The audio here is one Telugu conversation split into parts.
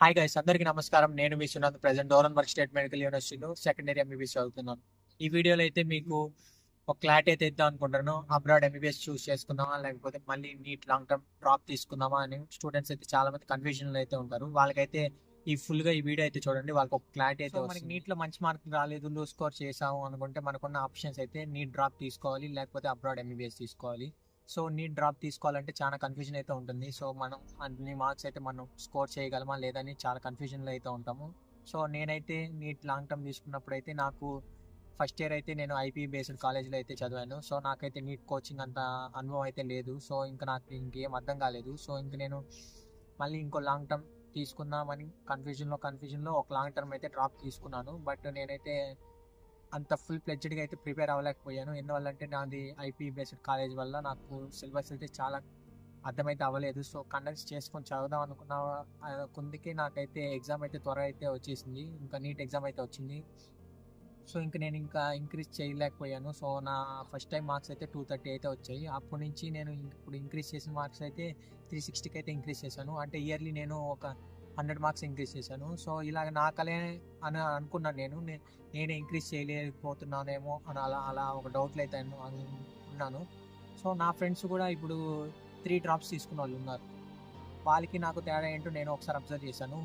హాయ్ గైస్, అందరికీ నమస్కారం. నేను మీ సునంద్. ప్రెసెంట్ డోరన్బర్గ్ స్టేట్ మెడికల్ యూనివర్సిటీలో సెకండ్ ఇయర్ ఎంబీబీఎస్ చదువుతున్నాను. ఈ వీడియోలో అయితే మీకు ఒక క్లారిటీ అయితే ఇద్దాం అనుకుంటున్నాను. అబ్రాడ్ ఎంబీబీఎస్ చూస్ చేసుకుందామా లేకపోతే మళ్ళీ నీట్ లాంగ్ టర్మ్ డ్రాప్ తీసుకుందామా అని స్టూడెంట్స్ అయితే చాలా మంది కన్ఫ్యూజన్ అయితే ఉంటారు. వాళ్ళకైతే ఈ ఫుల్ గా ఈ వీడియో అయితే చూడండి, వాళ్ళకి ఒక క్లారిటీ అయితే మనకి నీట్ లో మంచి మార్కులు రాలేదు, లో స్కోర్ చేసాము అనుకుంటే మనకున్న ఆప్షన్స్ అయితే నీట్ డ్రాప్ తీసుకోవాలి లేకపోతే అబ్రాడ్ ఎంబీబీఎస్ తీసుకోవాలి. సో నీట్ డ్రాప్ తీసుకోవాలంటే చాలా కన్ఫ్యూజన్ అయితే ఉంటుంది. సో మనం అన్ని మార్క్స్ అయితే మనం స్కోర్ చేయగలమా లేదని చాలా కన్ఫ్యూజన్లో అయితే ఉంటాము. సో నేనైతే నీట్ లాంగ్ టర్మ్ తీసుకున్నప్పుడు అయితే నాకు ఫస్ట్ ఇయర్ అయితే నేను ఐపీ బేస్డ్ కాలేజ్లో అయితే చదివాను. సో నాకైతే నీట్ కోచింగ్ అంత అనుభవం అయితే లేదు. సో ఇంకా నాకు ఇంకేం అర్థం కాలేదు. సో ఇంక నేను మళ్ళీ ఇంకో లాంగ్ టర్మ్ తీసుకుందామని కన్ఫ్యూజన్లో ఒక లాంగ్ టర్మ్ అయితే డ్రాప్ తీసుకున్నాను. బట్ నేనైతే అంత ఫుల్ ప్లెడ్జ్డ్గా అయితే ప్రిపేర్ అవ్వలేకపోయాను. ఎందువల్ల అంటే నాది ఐపీ బేస్డ్ కాలేజ్ వల్ల నాకు సిలబస్ అయితే చాలా అర్థమైతే అవ్వలేదు. సో కండక్ట్ చేసుకొని చదువుదాం అనుకున్న కొందికి నాకైతే ఎగ్జామ్ అయితే త్వరగా అయితే వచ్చేసింది. ఇంకా నీట్ ఎగ్జామ్ అయితే వచ్చింది. సో ఇంక నేను ఇంకా ఇంక్రీజ్ చేయలేకపోయాను. సో నా ఫస్ట్ టైం మార్క్స్ అయితే 230 అయితే వచ్చాయి. అప్పటి నుంచి నేను ఇప్పుడు ఇంక్రీజ్ చేసిన మార్క్స్ అయితే 360కి అయితే ఇంక్రీజ్ చేశాను. అంటే ఇయర్లీ నేను ఒక 100 మార్క్స్ ఇంక్రీజ్ చేశాను. సో ఇలాగ నాకలే అని అనుకున్నాను. నేనే ఇంక్రీజ్ చేయలేకపోతున్నానేమో అని అలా అలా ఒక డౌట్లు అయితే ఉన్నాను. సో నా ఫ్రెండ్స్ కూడా ఇప్పుడు 3 డ్రాప్స్ తీసుకున్న వాళ్ళు ఉన్నారు. వాళ్ళకి నాకు తేడా ఏంటో నేను ఒకసారి అబ్జర్వ్ చేశాను.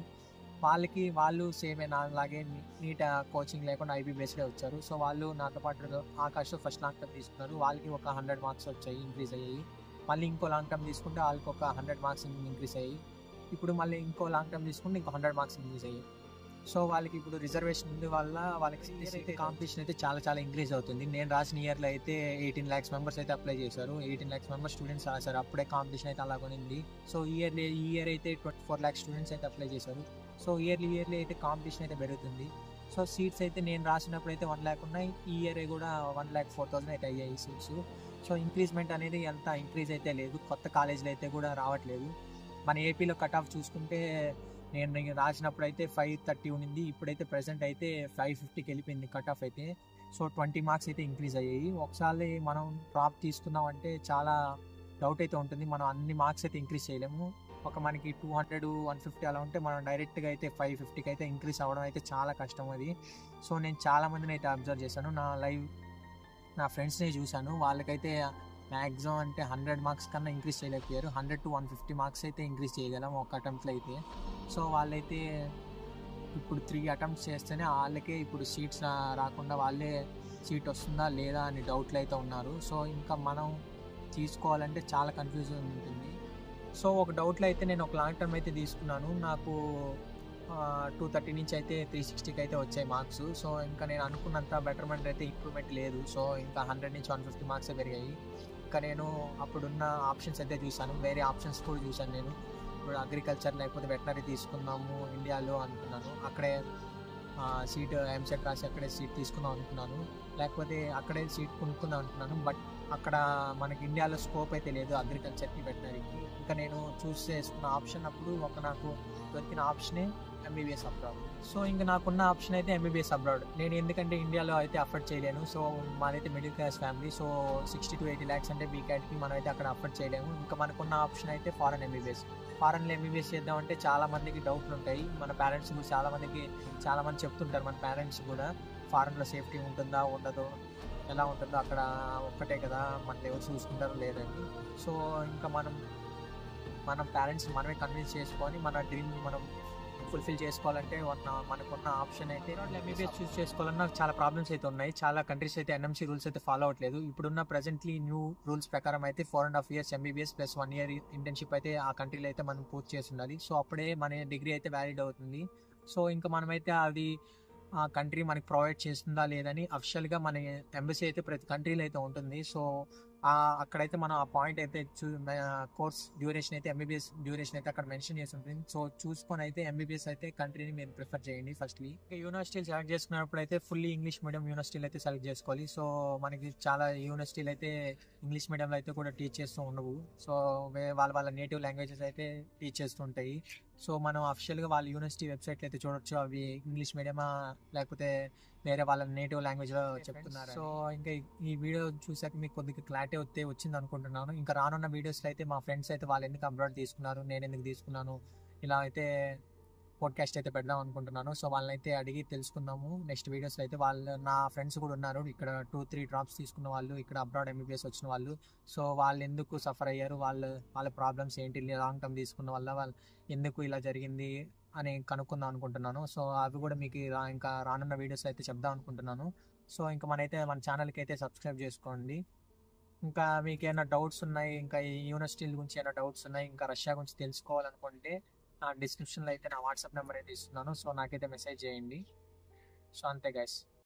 వాళ్ళు సేమే నాలాగే నీట్ కోచింగ్ లేకుండా ఐబీ బేస్డే వచ్చారు. సో వాళ్ళు నాతో పాటు ఆకాష్ ఫస్ట్ లాంగ్ టర్మ్ తీసుకున్నారు. వాళ్ళకి ఒక 100 మార్క్స్ వచ్చాయి, ఇంక్రీజ్ అయ్యాయి. మళ్ళీ ఇంకో లాంగ్ టర్మ్ తీసుకుంటే వాళ్ళకి ఒక 100 మార్క్స్ ఇంక్రీజ్ అయ్యాయి. ఇప్పుడు మళ్ళీ ఇంకో లాంగ్ టర్మ్ తీసుకుంటే ఇంకో 100 మార్క్స్ ఇంక్రీజ్ అయ్యాయి. సో వాళ్ళకి ఇప్పుడు రిజర్వేషన్ ఉంది వల్ల వాళ్ళకి కాంపిటీషన్ అయితే చాలా చాలా ఇంక్రీజ్ అవుతుంది. నేను రాసిన ఇయర్లో అయితే 18 lakhs మెంబర్స్ అయితే అప్లై చేశారు. 18 lakhs మెంబర్స్ స్టూడెంట్స్ రాశారు. అప్పుడే కాంపిటీషన్ అయితే అలాగ ఉంది. సో ఈ ఇయర్ అయితే 24 lakhs స్టూడెంట్స్ అయితే అప్లై చేశారు. సో ఇయర్లీ అయితే కాంపిటీషన్ అయితే పెరుగుతుంది. సో సీట్స్ అయితే నేను రాసినప్పుడు అయితే 1 lakh ఉన్నాయి. ఈ ఇయర్ కూడా 1,04,000 అయితే అయ్యాయి సీట్స్. సో ఇంక్రీజ్మెంట్ అనేది ఎంత ఇంక్రీజ్ అయితే లేదు. కొత్త కాలేజీలు అయితే కూడా రావట్లేదు. మన ఏపీలో కట్ ఆఫ్ చూసుకుంటే నేను రాసినప్పుడు అయితే 530 ఉండింది. ఇప్పుడైతే ప్రెసెంట్ అయితే 550కి వెళ్ళిపోయింది కట్ ఆఫ్ అయితే. సో 20 మార్క్స్ అయితే ఇంక్రీజ్ అయ్యాయి. ఒకసారి మనం డ్రాప్ తీసుకున్నామంటే చాలా డౌట్ అయితే ఉంటుంది. మనం అన్ని మార్క్స్ అయితే ఇంక్రీజ్ చేయలేము. ఒక మనకి 200, 150 అలా ఉంటే మనం డైరెక్ట్గా అయితే 550కి అయితే ఇంక్రీజ్ అవ్వడం అయితే చాలా కష్టం అది. సో నేను చాలా మందిని అయితే అబ్జర్వ్ చేశాను. నా ఫ్రెండ్స్ని చూశాను. వాళ్ళకైతే మ్యాక్సిమం అంటే 100 మార్క్స్ కన్నా ఇంక్రీజ్ చేయలేకపోయారు. 100 to 150 మార్క్స్ అయితే ఇంక్రీజ్ చేయగలం ఒక అటెంప్ట్లో అయితే. సో వాళ్ళైతే ఇప్పుడు 3 అటెంప్ట్స్ చేస్తేనే వాళ్ళకే ఇప్పుడు సీట్స్ రాకుండా వాళ్ళే సీట్ వస్తుందా లేదా అని డౌట్లు అయితే ఉన్నారు. సో ఇంకా మనం తీసుకోవాలంటే చాలా కన్ఫ్యూజన్ ఉంటుంది. సో ఒక డౌట్లో అయితే నేను ఒక లాంగ్ టర్మ్ అయితే తీసుకున్నాను. నాకు 230 నుంచి అయితే 360కి అయితే వచ్చాయి మార్క్స్. సో ఇంకా నేను అనుకున్నంత బెటర్మెంట్ అయితే ఇంప్రూవ్మెంట్ లేదు. సో ఇంకా 100 నుంచి 150 మార్క్సే పెరిగాయి. ఇంకా నేను అప్పుడున్న ఆప్షన్స్ అయితే చూశాను, వేరే ఆప్షన్స్ కూడా చూశాను. నేను ఇప్పుడు అగ్రికల్చర్ లేకపోతే వెటనరీ తీసుకుందాము ఇండియాలో అనుకున్నాను. అక్కడే సీట్ ఎంసెట్ రాసి అక్కడే సీట్ తీసుకుందాం అనుకున్నాను, లేకపోతే అక్కడే సీట్ కొనుక్కుందాం అనుకున్నాను. బట్ అక్కడ మనకి ఇండియాలో స్కోప్ అయితే లేదు అగ్రికల్చర్కి వెటనరీకి. ఇంకా నేను చూస్ చేసుకున్న ఆప్షన్ అప్పుడు నాకు దొరికిన ఆప్షనే ఎంబీబీఎస్ అబ్రాడ్. సో ఇంకా నాకున్న ఆప్షన్ అయితే ఎంబీబీఎస్ అబ్రాడ్. నేను ఎందుకంటే ఇండియాలో అయితే అఫోర్డ్ చేయలేను. సో మాదైతే middle class family. So 60 to 80 lakhs అంటే బీకాట్కి మనం అయితే అక్కడ అఫోర్డ్ చేయలేము. ఇంకా మనకున్న ఆప్షన్ అయితే ఫారెన్ ఎంబీబీఎస్. ఫారెన్లో ఎంబీబీఎస్ చేద్దామంటే చాలా మందికి డౌట్లు ఉంటాయి. మన పేరెంట్స్ కూడా చాలా మంది చెప్తుంటారు. మన పేరెంట్స్ కూడా ఫారెన్లో సేఫ్టీ ఉంటుందా ఉండదో, ఎలా ఉంటుందో అక్కడ ఒక్కటే కదా, మన ఎవరు చూసుకుంటారో లేదండి. సో ఇంకా మన పేరెంట్స్ మనమే కన్విన్స్ చేసుకొని మన డ్రీమ్ని మనం ఫుల్ఫిల్ చేసుకోవాలంటే మనకున్న ఆప్షన్ అయితే ఎంబీబీఎస్ చూస్ చేసుకోవాలన్నా చాలా ప్రాబ్లమ్స్ అయితే ఉన్నాయి. చాలా కంట్రీస్ అయితే ఎన్ఎంసీ రూల్స్ అయితే ఫాలో అవ్వట్లేదు. ఇప్పుడున్న ప్రెజెంట్లీ న్యూ రూల్స్ ప్రకారం అయితే 4.5 years MBBS plus 1 year internship అయితే ఆ కంట్రీలో అయితే మనం పూర్తి చేసి ఉండాలి. సో అప్పుడే మన డిగ్రీ అయితే వ్యాలిడ్ అవుతుంది. సో ఇంకా మనమైతే అది ఆ కంట్రీ మనకి ప్రొవైడ్ చేస్తుందా లేదని అఫిషియల్గా మన ఎంబసీ అయితే ప్రతి కంట్రీలో అయితే ఉంటుంది. సో అక్కడైతే మనం ఆ పాయింట్ అయితే కోర్స్ డ్యూరేషన్ అయితే ఎంబీబీఎస్ డ్యూరేషన్ అయితే అక్కడ మెన్షన్ చేసి ఉంటుంది. సో చూసుకొని అయితే ఎంబీబీఎస్ అయితే కంట్రీని మీరు ప్రిఫర్ చేయండి. ఫస్ట్లీ యూనివర్సిటీలు సెలెక్ట్ చేసుకున్నప్పుడు అయితే ఫుల్లీ ఇంగ్లీష్ మీడియం యూనివర్సిటీలు అయితే సెలెక్ట్ చేసుకోవాలి. సో మనకి చాలా యూనివర్సిటీలు అయితే ఇంగ్లీష్ మీడియంలో అయితే కూడా టీచ్ చేస్తూ ఉండవు. సో వాళ్ళ నేటివ్ లాంగ్వేజెస్ అయితే టీచ్ చేస్తుంటాయి. సో మనం అఫిషియల్గా వాళ్ళ యూనివర్సిటీ వెబ్సైట్లో అయితే చూడొచ్చు అవి ఇంగ్లీష్ మీడియమా లేకపోతే వేరే వాళ్ళ నేటివ్ లాంగ్వేజ్లో చెప్తున్నారు. సో ఇంకా ఈ వీడియో చూసాక మీకు కొద్దిగా క్లారిటీ వచ్చింది అనుకుంటున్నాను. ఇంకా రానున్న వీడియోస్లో అయితే మా ఫ్రెండ్స్ అయితే వాళ్ళు ఎందుకు అబ్రాడ్ తీసుకున్నారు, నేను ఎందుకు తీసుకున్నాను, ఇలా అయితే పోడ్కాస్ట్ అయితే పెడదాం అనుకుంటున్నాను. సో వాళ్ళని అయితే అడిగి తెలుసుకుందాము నెక్స్ట్ వీడియోస్లో అయితే. వాళ్ళు నా ఫ్రెండ్స్ కూడా ఉన్నారు ఇక్కడ 2-3 డ్రాప్స్ తీసుకున్న వాళ్ళు, ఇక్కడ అబ్రాడ్ ఎంబీబీఎస్ వచ్చిన వాళ్ళు. సో వాళ్ళు ఎందుకు సఫర్ అయ్యారు, వాళ్ళ ప్రాబ్లమ్స్ ఏంటి, లాంగ్ టర్మ్ తీసుకున్న వల్ల వాళ్ళు ఎందుకు ఇలా జరిగింది అని కనుక్కుందాం అనుకుంటున్నాను. సో అవి కూడా మీకు ఇంకా రానున్న వీడియోస్ అయితే చెప్దాం అనుకుంటున్నాను. సో ఇంకా మన ఛానల్కి అయితే సబ్స్క్రైబ్ చేసుకోండి. ఇంకా మీకు ఏమైనా డౌట్స్ ఉన్నాయి, ఇంకా ఈ యూనివర్సిటీల గురించి ఏమైనా డౌట్స్ ఉన్నాయి, ఇంకా రష్యా గురించి తెలుసుకోవాలనుకుంటే నా డిస్క్రిప్షన్లో అయితే నా వాట్సాప్ నెంబర్ అయితే ఇస్తున్నాను. సో నాకైతే మెసేజ్ చేయండి. సో అంతే గైస్.